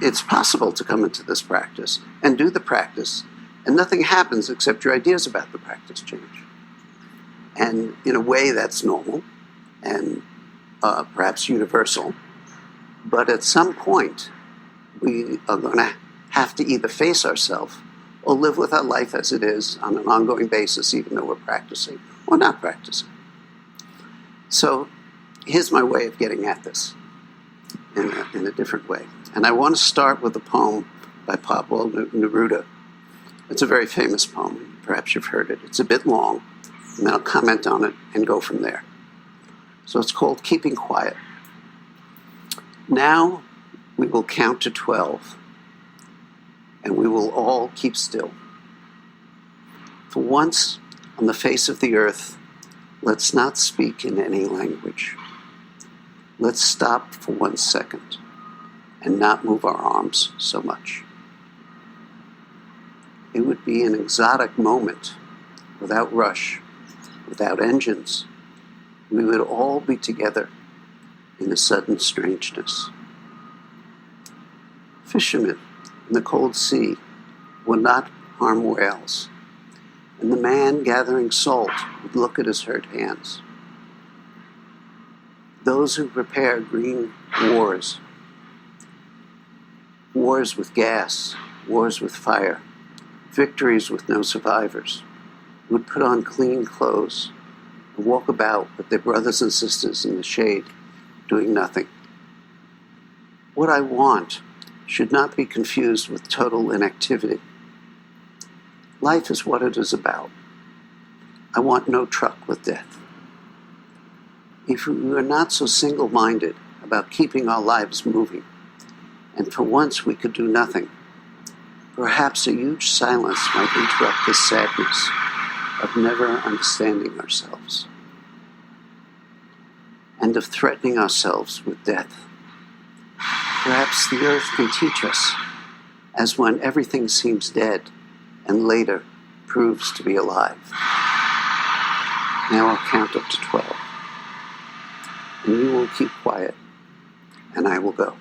It's possible to come into this practice and do the practice, and nothing happens except your ideas about the practice change. And in a way, that's normal and perhaps universal. But at some point, we are going to have to either face ourselves or live with our life as it is on an ongoing basis, even though we're practicing or not practicing. So here's my way of getting at this in a different way. And I want to start with a poem by Pablo Neruda. It's a very famous poem. Perhaps you've heard it. It's a bit long, and then I'll comment on it and go from there. So it's called Keeping Quiet. Now we will count to 12, and we will all keep still. For once on the face of the earth, let's not speak in any language. Let's stop for 1 second and not move our arms so much. It would be an exotic moment, without rush, without engines. We would all be together in a sudden strangeness. Fishermen in the cold sea would not harm whales, and the man gathering salt would look at his hurt hands. Those who prepare green wars, wars with gas, wars with fire, victories with no survivors, would put on clean clothes and walk about with their brothers and sisters in the shade, doing nothing. What I want should not be confused with total inactivity. Life is what it is about. I want no truck with death. If we were not so single-minded about keeping our lives moving, and for once we could do nothing, perhaps a huge silence might interrupt this sadness of never understanding ourselves, and of threatening ourselves with death. Perhaps the earth can teach us, as when everything seems dead and later proves to be alive. Now I'll count up to 12. And you will keep quiet, and I will go.